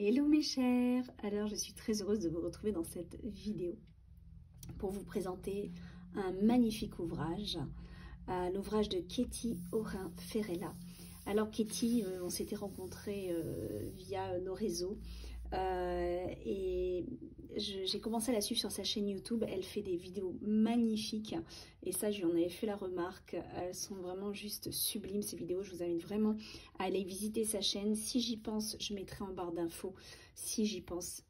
Hello mes chers, alors je suis très heureuse de vous retrouver dans cette vidéo pour vous présenter un magnifique ouvrage, l'ouvrage de Ketty Orin-Ferrella. Alors Ketty, on s'était rencontrés via nos réseaux et j'ai commencé à la suivre sur sa chaîne YouTube. Elle fait des vidéos magnifiques et ça je lui en avais fait la remarque, elles sont vraiment juste sublimes ces vidéos. Je vous invite vraiment à aller visiter sa chaîne. Si j'y pense, je mettrai en barre d'infos si j'y pense,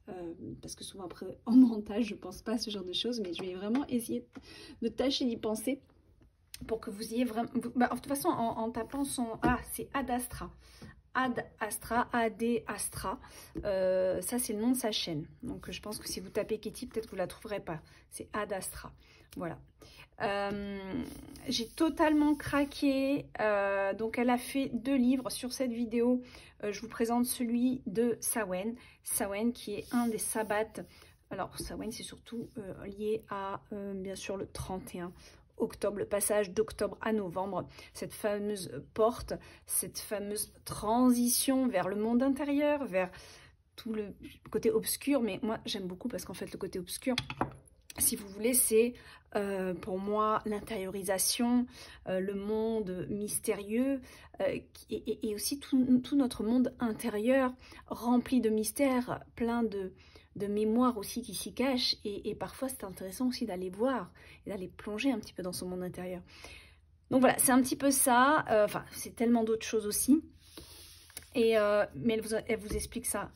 parce que souvent après en montage je pense pas à ce genre de choses, mais je vais vraiment essayer de tâcher d'y penser pour que vous ayez vraiment... de toute façon en tapant son... Ah, c'est Ad Astra. Ad Astra, A-D Astra, ça c'est le nom de sa chaîne. Donc je pense que si vous tapez Ketty, peut-être que vous ne la trouverez pas. C'est Ad Astra, voilà. J'ai totalement craqué, donc elle a fait 2 livres sur cette vidéo. Je vous présente celui de Samhain. Samhain qui est un des sabbats. Alors Samhain c'est surtout lié à bien sûr le 31 octobre, le passage d'octobre à novembre, cette fameuse porte, cette fameuse transition vers le monde intérieur, vers tout le côté obscur. Mais moi j'aime beaucoup parce qu'en fait le côté obscur, si vous voulez, c'est pour moi l'intériorisation, le monde mystérieux et aussi tout notre monde intérieur rempli de mystères, plein de mémoire aussi qui s'y cache, et parfois c'est intéressant aussi d'aller voir et d'aller plonger un petit peu dans son monde intérieur. Donc voilà, c'est un petit peu ça, enfin c'est tellement d'autres choses aussi, mais elle vous explique ça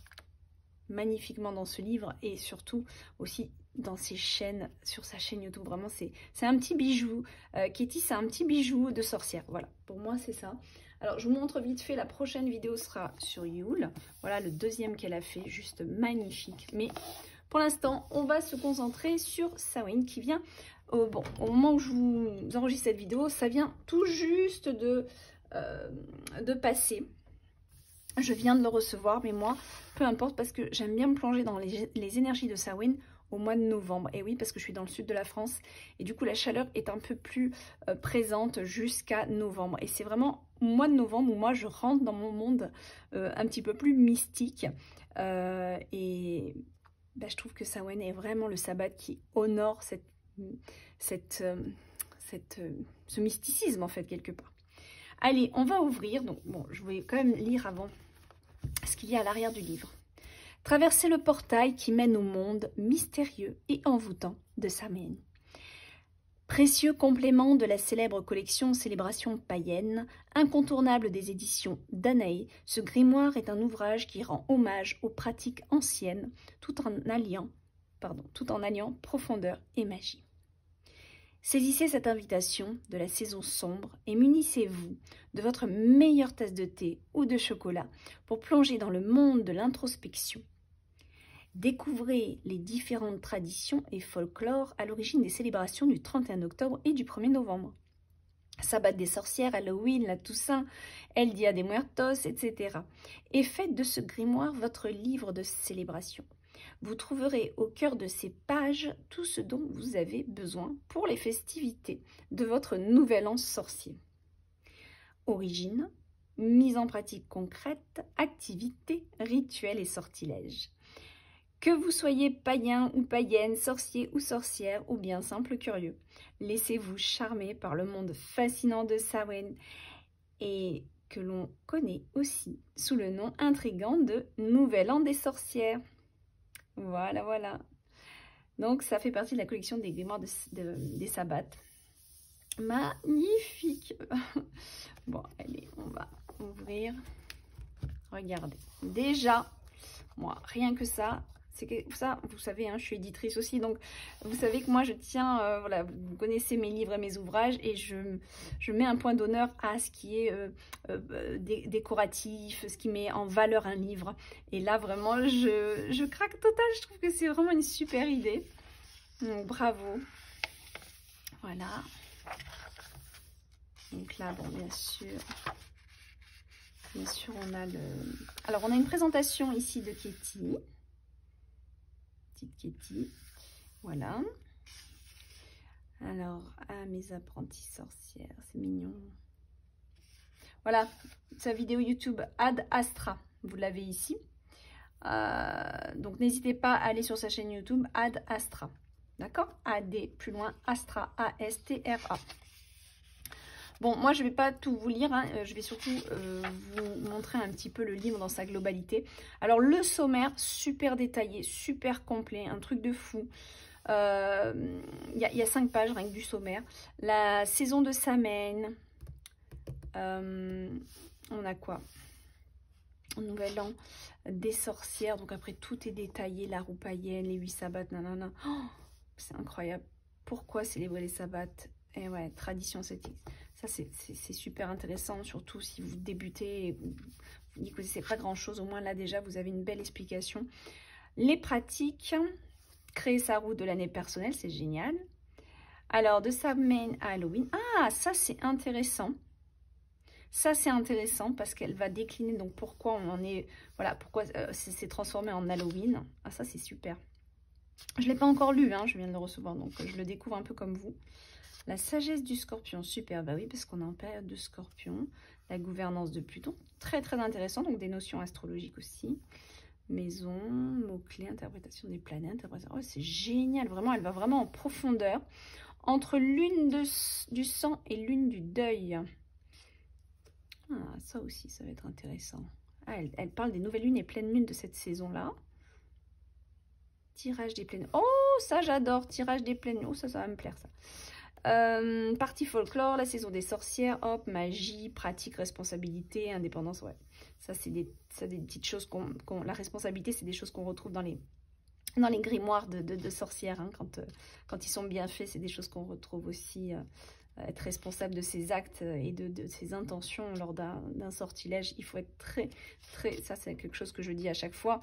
magnifiquement dans ce livre et surtout aussi dans ses chaînes, sur sa chaîne YouTube. Vraiment c'est un petit bijou, Ketty c'est un petit bijou de sorcière, voilà, pour moi c'est ça. Alors, je vous montre vite fait, la prochaine vidéo sera sur Yule. Voilà, le 2e qu'elle a fait, juste magnifique. Mais pour l'instant, on va se concentrer sur Samhain qui vient... bon, au moment où je vous enregistre cette vidéo, ça vient tout juste de passer. Je viens de le recevoir, mais moi, peu importe, parce que j'aime bien me plonger dans les énergies de Samhain au mois de novembre. Et oui, parce que je suis dans le sud de la France, et du coup, la chaleur est un peu plus présente jusqu'à novembre. Et c'est vraiment au mois de novembre où moi, je rentre dans mon monde un petit peu plus mystique. Et je trouve que Samhain est vraiment le sabbat qui honore ce mysticisme, en fait, quelque part. Allez, on va ouvrir. Donc, bon, je vais quand même lire avant ce qu'il y a à l'arrière du livre. Traversez le portail qui mène au monde mystérieux et envoûtant de Samhain. Précieux complément de la célèbre collection Célébration païenne, incontournable des éditions Danaé, ce grimoire est un ouvrage qui rend hommage aux pratiques anciennes tout en alliant profondeur et magie. Saisissez cette invitation de la saison sombre et munissez-vous de votre meilleure tasse de thé ou de chocolat pour plonger dans le monde de l'introspection. Découvrez les différentes traditions et folklores à l'origine des célébrations du 31 octobre et du 1er novembre. Sabbat des sorcières, Halloween, la Toussaint, El Dia de Muertos, etc. Et faites de ce grimoire votre livre de célébration. Vous trouverez au cœur de ces pages tout ce dont vous avez besoin pour les festivités de votre nouvel an sorcier. Origine, mise en pratique concrète, activités, rituels et sortilèges. Que vous soyez païen ou païenne, sorcier ou sorcière, ou bien simple curieux, laissez-vous charmer par le monde fascinant de Samhain et que l'on connaît aussi sous le nom intrigant de Nouvel An des sorcières. Voilà, voilà. Donc, ça fait partie de la collection des grimoires des sabbats. Magnifique. Bon, allez, on va ouvrir. Regardez. Déjà, moi, rien que ça, c'est que ça, vous savez, hein, je suis éditrice aussi, donc vous savez que moi, je tiens, voilà, vous connaissez mes livres et mes ouvrages, et je mets un point d'honneur à ce qui est décoratif, ce qui met en valeur un livre. Et là, vraiment, je craque total. Je trouve que c'est vraiment une super idée. Donc, bravo. Voilà. Donc là, bon, bien sûr, on a le... Alors, on a une présentation ici de Ketty. Petite Ketty. Voilà. Alors, mes apprentis sorcières, c'est mignon. Voilà, sa vidéo YouTube Ad Astra, vous l'avez ici. Donc n'hésitez pas à aller sur sa chaîne YouTube Ad Astra. D'accord? AD plus loin Astra, A-S-T-R-A. Bon, moi je ne vais pas tout vous lire, hein. Je vais surtout vous montrer un petit peu le livre dans sa globalité. Alors le sommaire, super détaillé, super complet, un truc de fou. Il y a 5 pages rien que du sommaire. La saison de Samhain. On a quoi? Nouvel an des sorcières. Donc après tout est détaillé. La roue païenne, les 8 sabbats, nanana. Oh, c'est incroyable. Pourquoi célébrer les sabbats? Et ouais, tradition celtique. Ça c'est super intéressant. Surtout si vous débutez et vous n'y connaissez pas grand chose. Au moins là déjà vous avez une belle explication. Les pratiques. Créer sa roue de l'année personnelle, c'est génial. Alors, de Samhain à Halloween. Ah, ça, c'est intéressant. Ça, c'est intéressant parce qu'elle va décliner. Donc, pourquoi on en est... Voilà, pourquoi c'est transformé en Halloween. Ah, ça, c'est super. Je ne l'ai pas encore lu, hein, je viens de le recevoir. Donc, je le découvre un peu comme vous. La sagesse du scorpion, super. Bah oui, parce qu'on est en période de scorpion. La gouvernance de Pluton, très, très intéressant. Donc, des notions astrologiques aussi. Maison, mots-clés, interprétation des planètes, interprétation... Oh, c'est génial, vraiment, elle va vraiment en profondeur. Entre lune du sang et lune du deuil. Ah, ça aussi, ça va être intéressant. Ah, elle parle des nouvelles lunes et pleines lunes de cette saison-là. Tirage des pleines... Oh, ça j'adore, tirage des pleines lunes. Oh, ça va me plaire, ça. Partie folklore, la saison des sorcières, hop, magie, pratique, responsabilité, indépendance, ouais. Ça, c'est des petites choses la responsabilité, c'est des choses qu'on retrouve dans les grimoires de sorcières, hein, quand ils sont bien faits, c'est des choses qu'on retrouve aussi, être responsable de ses actes et de ses intentions lors d'un sortilège. Il faut être très, ça c'est quelque chose que je dis à chaque fois,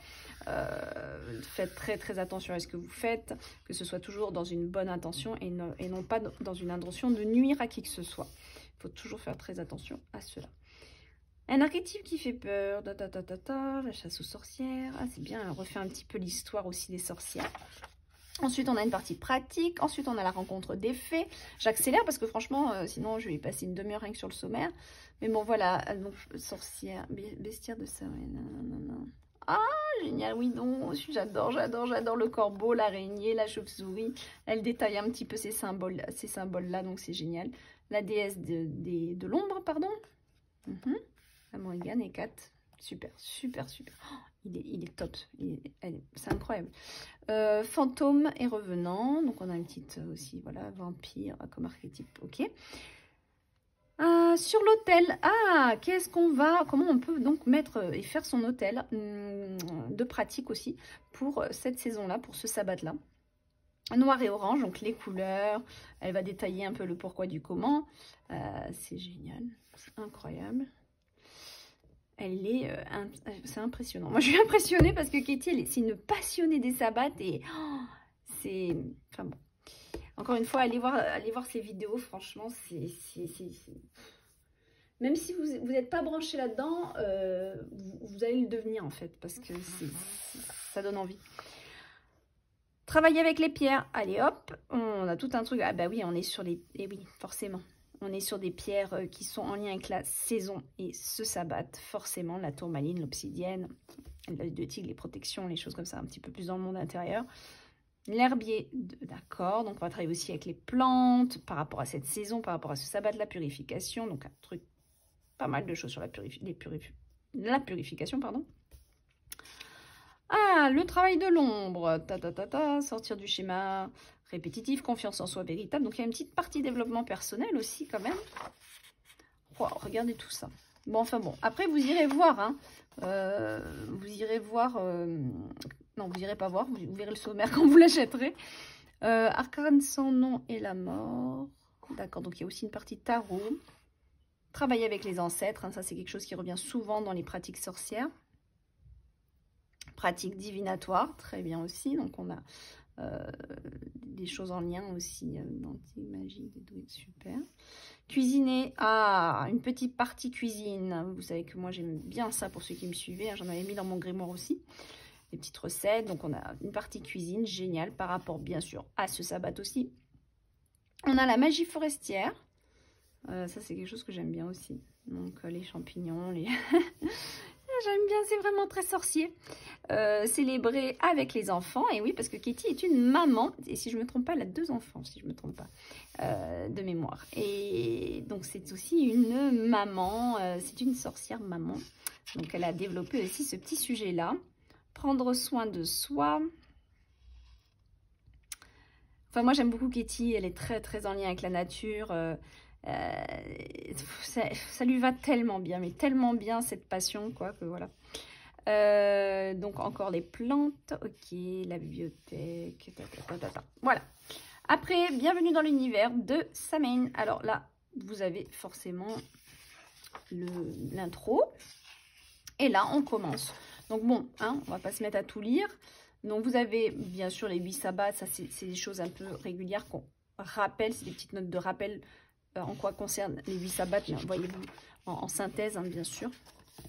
faites très, très attention à ce que vous faites, que ce soit toujours dans une bonne intention et non pas dans une intention de nuire à qui que ce soit. Il faut toujours faire très attention à cela. Un archétype qui fait peur, la chasse aux sorcières. Ah, c'est bien, elle refait un petit peu l'histoire aussi des sorcières. Ensuite, on a une partie pratique. Ensuite, on a la rencontre des fées. J'accélère parce que franchement, sinon, je vais y passer une demi-heure rien que sur le sommaire. Mais bon, voilà. Donc, sorcière, bestiaire de Samhain. Ah, génial, oui, non. J'adore le corbeau, l'araignée, la chauve-souris. Elle détaille un petit peu ces symboles-là, donc c'est génial. La déesse de l'ombre, pardon. La Morrigan et 4. Super. Oh, il est top. C'est incroyable. Fantôme et revenant. Donc, on a une petite aussi, voilà, vampire comme archétype. Ok. Sur l'hôtel. Ah, comment on peut donc mettre et faire son hôtel de pratique aussi pour cette saison-là, pour ce sabbat-là. Noir et orange, donc les couleurs. Elle va détailler un peu le pourquoi du comment. C'est génial. C'est incroyable. C'est impressionnant. Moi, je suis impressionnée parce que Katie, c'est une passionnée des sabbats et c'est... Enfin bon. Encore une fois, allez voir ses vidéos. Franchement, même si vous n'êtes pas branché là-dedans, vous allez le devenir en fait parce que ça donne envie. Travailler avec les pierres. Allez, hop, on a tout un truc. Ah bah oui, on est sur les... Eh oui, forcément. On est sur des pierres qui sont en lien avec la saison et ce sabbat, forcément, la tourmaline, l'obsidienne, l'œil de tigre, les protections, les choses comme ça, un petit peu plus dans le monde intérieur. L'herbier, d'accord, donc on va travailler aussi avec les plantes, par rapport à cette saison, par rapport à ce sabbat, la purification, donc un truc, pas mal de choses sur la purification, pardon. Ah, le travail de l'ombre, sortir du schéma répétitif, confiance en soi véritable. Donc, il y a une petite partie développement personnel aussi, quand même. Wow, regardez tout ça. Bon, enfin bon. Après, vous irez voir. Hein. Vous irez voir... non, vous irez pas voir. Vous verrez le sommaire quand vous l'achèterez. Arcane sans nom et la mort. D'accord, donc il y a aussi une partie tarot. Travailler avec les ancêtres. Hein, ça, c'est quelque chose qui revient souvent dans les pratiques sorcières. Pratique divinatoire, très bien aussi. Donc, on a des choses en lien aussi. Magie, des druides, super. Cuisiner, une petite partie cuisine. Vous savez que moi, j'aime bien ça pour ceux qui me suivaient. Hein, j'en avais mis dans mon grimoire aussi. Des petites recettes. Donc, on a une partie cuisine, génial, par rapport, bien sûr, à ce sabbat aussi. On a la magie forestière. Ça, c'est quelque chose que j'aime bien aussi. Donc, les champignons, j'aime bien, c'est vraiment très sorcier. Célébrer avec les enfants. Et oui, parce que Katie est une maman. Et si je ne me trompe pas, elle a 2 enfants, si je ne me trompe pas, de mémoire. Et donc, c'est aussi une maman. C'est une sorcière maman. Donc, elle a développé aussi ce petit sujet-là. Prendre soin de soi. Enfin, moi, j'aime beaucoup Katie. Elle est très, très en lien avec la nature. Ça lui va tellement bien, mais tellement bien, cette passion, quoi, que voilà. Donc, encore les plantes. Ok, la bibliothèque. Voilà. Après, bienvenue dans l'univers de Samhain. Alors là, vous avez forcément l'intro. Et là, on commence. Donc bon, hein, on va pas se mettre à tout lire. Donc vous avez bien sûr les 8 sabbats, ça c'est des choses un peu régulières qu'on rappelle, c'est des petites notes de rappel en quoi concerne les 8 sabbats, mais voyez-vous en synthèse hein, bien sûr.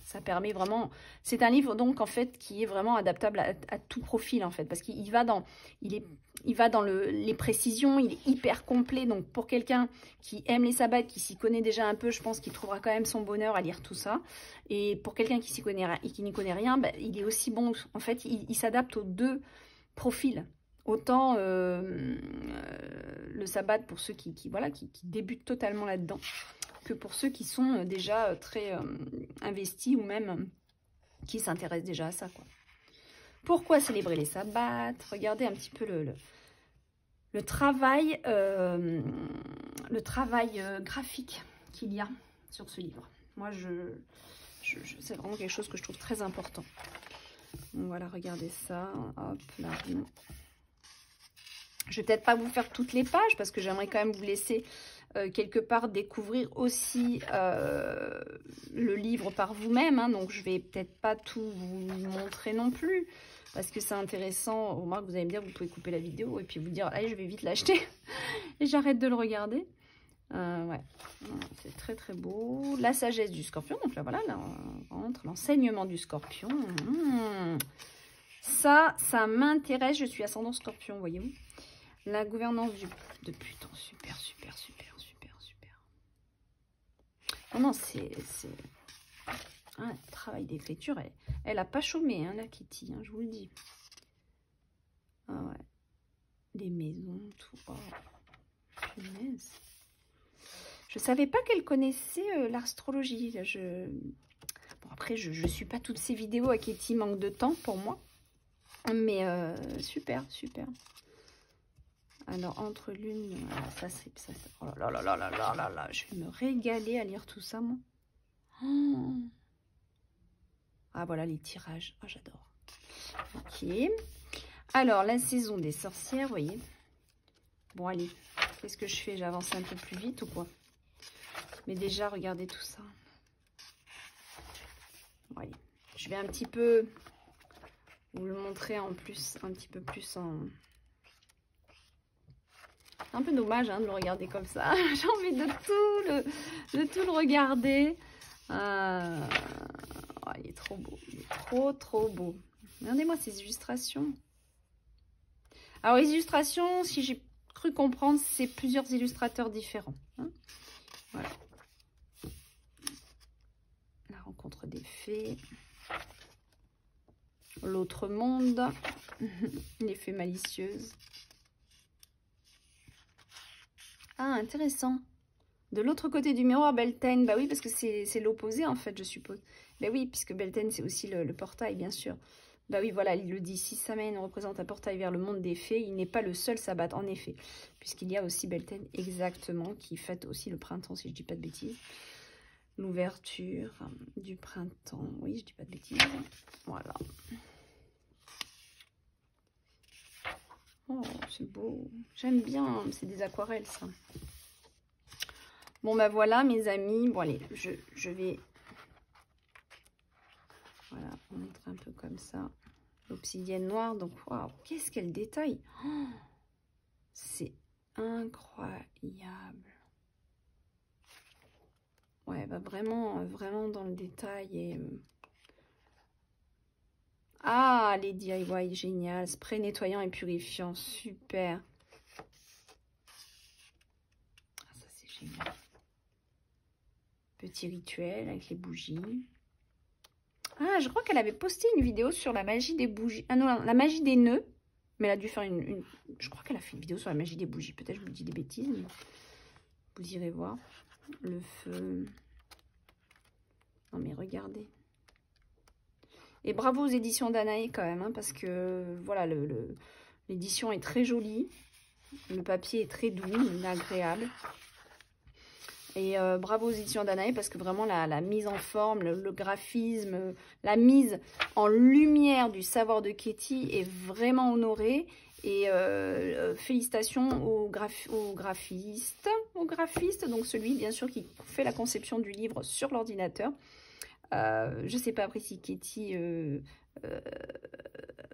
Ça permet vraiment, c'est un livre donc en fait qui est vraiment adaptable à tout profil en fait, parce qu'il va dans, les précisions, il est hyper complet, donc pour quelqu'un qui aime les sabbats, qui s'y connaît déjà un peu, je pense qu'il trouvera quand même son bonheur à lire tout ça. Et pour quelqu'un qui s'y connaît et qui n'y connaît rien, bah, il est aussi bon, en fait il s'adapte aux 2 profils. Autant le sabbat pour ceux qui débutent totalement là-dedans, que pour ceux qui sont déjà très investis ou même qui s'intéressent déjà à ça, quoi. Pourquoi célébrer les sabbats? Regardez un petit peu le travail graphique qu'il y a sur ce livre. Moi, c'est vraiment quelque chose que je trouve très important. Donc voilà, regardez ça. Hop, là. Je vais peut-être pas vous faire toutes les pages parce que j'aimerais quand même vous laisser quelque part découvrir aussi le livre par vous-même. Hein, donc, je vais peut-être pas tout vous montrer non plus parce que c'est intéressant. Au moins, vous allez me dire, vous pouvez couper la vidéo et puis vous dire, allez, je vais vite l'acheter et j'arrête de le regarder. Ouais, c'est très très beau. La sagesse du scorpion. Donc là, voilà, là, on rentre l'enseignement du scorpion. Ça m'intéresse. Je suis ascendant scorpion, voyez-vous. La gouvernance de Pluton, super, super, super, super, super. Oh non, c'est un travail d'écriture. Elle a pas chômé, hein, la Kitty, hein, je vous le dis. Ah ouais. Les maisons, tout. Oh, punaise. Je savais pas qu'elle connaissait l'astrologie. Bon, après, je suis pas toutes ces vidéos à Kitty, manque de temps pour moi. Mais super, super. Alors, entre l'une... ça, oh là là là là là là là, je vais me régaler à lire tout ça, moi. Oh. Ah, voilà les tirages. Ah, j'adore. Ok. Alors, la saison des sorcières, vous voyez. Bon, allez. Qu'est-ce que je fais? J'avance un peu plus vite ou quoi? Mais déjà, regardez tout ça. Bon, allez. Je vais un petit peu vous le montrer en plus, un petit peu plus en... Un peu dommage hein, de le regarder comme ça. J'ai envie de tout le regarder. Oh, il est trop beau. Il est trop, trop beau. Regardez-moi ces illustrations. Alors, les illustrations, si j'ai cru comprendre, c'est plusieurs illustrateurs différents. Hein, voilà. La rencontre des fées. L'autre monde. Les fées malicieuses. Ah, intéressant. De l'autre côté du miroir, Beltane. Bah oui, parce que c'est l'opposé, en fait, je suppose. Bah oui, puisque Beltane, c'est aussi le portail, bien sûr. Bah oui, voilà, il le dit. Si Samhain représente un portail vers le monde des fées, il n'est pas le seul sabbat, en effet. Puisqu'il y a aussi Beltane, exactement, qui fête aussi le printemps, si je dis pas de bêtises. L'ouverture du printemps. Oui, je dis pas de bêtises. Voilà. Oh, c'est beau. J'aime bien. C'est des aquarelles, ça. Bon, ben voilà, mes amis. Bon, allez, je vais... Voilà, on montre un peu comme ça. L'obsidienne noire. Donc, waouh, qu'est-ce qu'elle détaille. Oh, c'est incroyable. Ouais, bah vraiment, vraiment dans le détail. Et... Ah, les DIY, génial. Spray nettoyant et purifiant, super. Ah, ça, c'est génial. Petit rituel avec les bougies. Ah, je crois qu'elle avait posté une vidéo sur la magie des bougies. Ah non, la magie des nœuds. Mais elle a dû faire Je crois qu'elle a fait une vidéo sur la magie des bougies. Peut-être je vous dis des bêtises, mais vous irez voir. Le feu. Non mais regardez. Et bravo aux éditions Danae quand même, hein, parce que voilà, l'édition est très jolie. Le papier est très doux, agréable. Et bravo aux éditions Danae parce que vraiment la mise en forme, le graphisme, la mise en lumière du savoir de Katie est vraiment honorée. Et félicitations au graphiste, donc celui bien sûr qui fait la conception du livre sur l'ordinateur. Je ne sais pas après si Katie...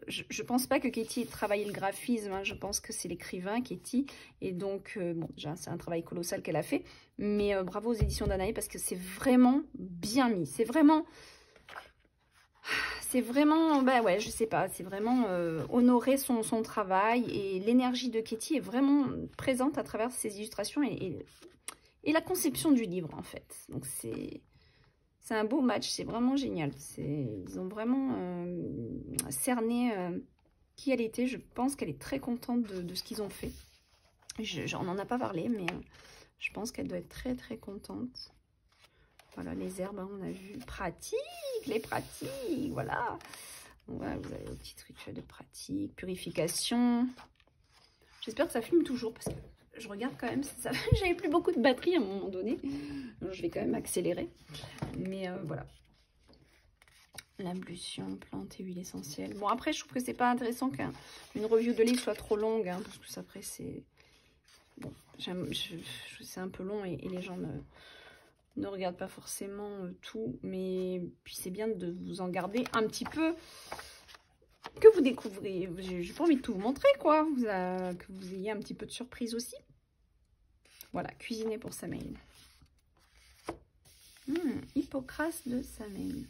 je pense pas que Katie ait travaillé le graphisme, hein, je pense que c'est l'écrivain Katie, et donc bon, déjà c'est un travail colossal qu'elle a fait, mais bravo aux éditions Danae parce que c'est vraiment bien mis, c'est vraiment, ben ouais, je sais pas, c'est vraiment honorer son travail, et l'énergie de Katie est vraiment présente à travers ses illustrations et la conception du livre en fait, donc c'est un beau match, c'est vraiment génial. Ils ont vraiment cerné qui elle était. Je pense qu'elle est très contente de ce qu'ils ont fait. On n'en a pas parlé, mais je pense qu'elle doit être très très contente. Voilà, les herbes, hein, on a vu. Pratique, les pratiques, voilà. Ouais, vous avez le petit rituel de pratique, purification. J'espère que ça filme toujours, parce que je regarde quand même, j'avais plus beaucoup de batterie à un moment donné. Donc, je vais quand même accélérer. Mais voilà. L'ablution, plantes et huiles essentielles. Bon, après, je trouve que c'est pas intéressant qu'une review de livre soit trop longue. Hein, parce que après, c'est... Bon, c'est un peu long et les gens ne regardent pas forcément tout. Mais puis, c'est bien de vous en garder un petit peu... Que vous découvrez. J'ai pas envie de tout vous montrer, quoi. Que vous ayez un petit peu de surprise aussi. Voilà, cuisiner pour Samaïn. Hippocrate de Samaïn.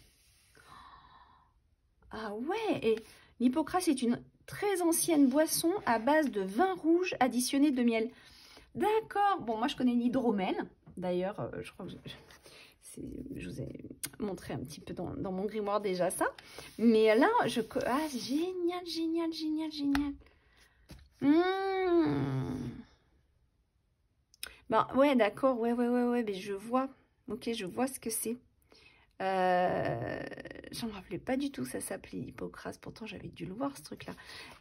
Ah ouais, et l'hippocrate est une très ancienne boisson à base de vin rouge additionné de miel. D'accord. Bon, moi je connais l'hydromel. D'ailleurs, je crois que je vous ai montré un petit peu dans mon grimoire déjà ça. Mais là, ah, génial, génial, génial, génial. Ben, ouais, d'accord, ouais, mais je vois. Ok, je vois ce que c'est. J'en rappelais pas du tout, ça s'appelait Hippocrate, pourtant j'avais dû le voir ce truc-là.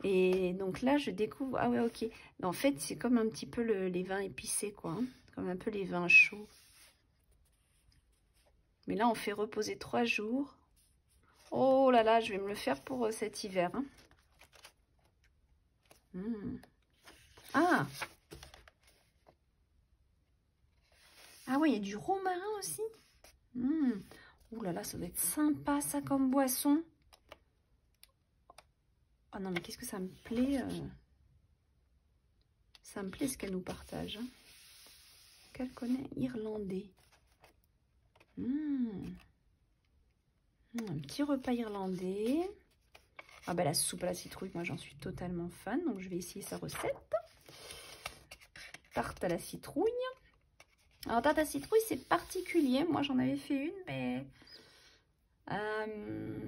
Et donc là, je découvre, ah ouais, ok. En fait, c'est comme un petit peu les vins épicés, quoi. Hein, comme un peu les vins chauds. Mais là, on fait reposer 3 jours. Oh là là, je vais me le faire pour cet hiver. Hein. Ah! Ah ouais, il y a du romarin aussi. Ouh là là, ça doit être sympa ça comme boisson. Oh non, mais qu'est-ce que ça me plaît. Ça me plaît ce qu'elle nous partage. Hein. Qu'elle connaît irlandais. Un petit repas irlandais. Ah ben la soupe à la citrouille, moi j'en suis totalement fan. Donc je vais essayer sa recette. Tarte à la citrouille. Alors, tarte à citrouille, c'est particulier. Moi, j'en avais fait une, mais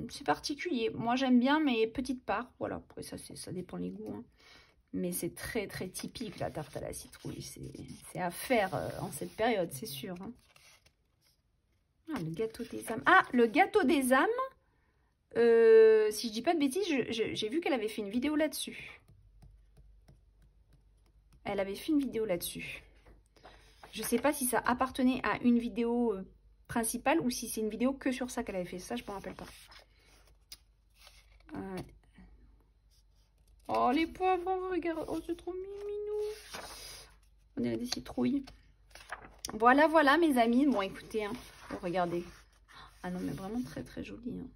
c'est particulier. Moi, j'aime bien, mais petite part. Voilà, après, ça dépend les goûts. Hein. Mais c'est très, très typique, la tarte à la citrouille. C'est à faire en cette période, c'est sûr. Hein. Ah, le gâteau des âmes. Ah, le gâteau des âmes. Si je dis pas de bêtises, j'ai vu qu'elle avait fait une vidéo là-dessus. Elle avait fait une vidéo là-dessus. Je sais pas si ça appartenait à une vidéo principale ou si c'est une vidéo que sur ça qu'elle avait fait. Ça, je ne me rappelle pas. Oh, les poivrons, regarde. Oh, c'est trop minou. On dirait des citrouilles. Voilà, voilà, mes amis. Bon, écoutez, hein. Oh, regardez. Ah non, mais vraiment très, très joli. Hein.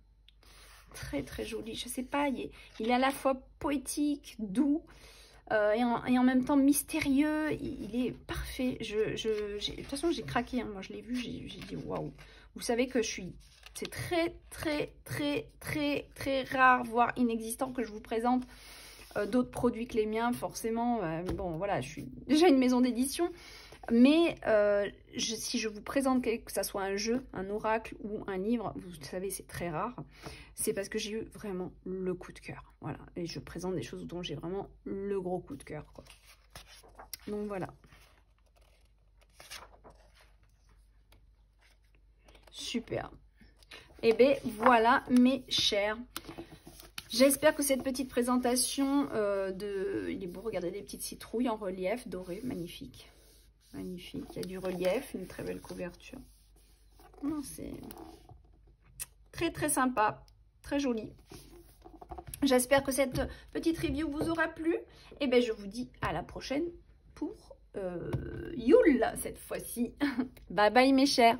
Très, très joli. Je sais pas, il est à la fois poétique, doux. Et en même temps mystérieux, il est parfait. De toute façon, j'ai craqué. Hein. Moi, je l'ai vu, j'ai dit waouh. Vous savez que c'est très, très, très, très, très rare, voire inexistant que je vous présente d'autres produits que les miens, forcément. Bon, voilà, je suis déjà une maison d'édition. Mais si je vous présente que ça soit un jeu, un oracle ou un livre, vous savez, c'est très rare. C'est parce que j'ai eu vraiment le coup de cœur. Voilà. Et je présente des choses dont j'ai vraiment le gros coup de cœur, quoi. Donc voilà. Super. Et bien voilà mes chers. J'espère que cette petite présentation il est beau, regardez les petites citrouilles en relief doré, magnifique. Magnifique, il y a du relief, une très belle couverture. C'est très très sympa, très joli. J'espère que cette petite review vous aura plu. Et bien je vous dis à la prochaine pour Yule cette fois-ci. Bye bye mes chers.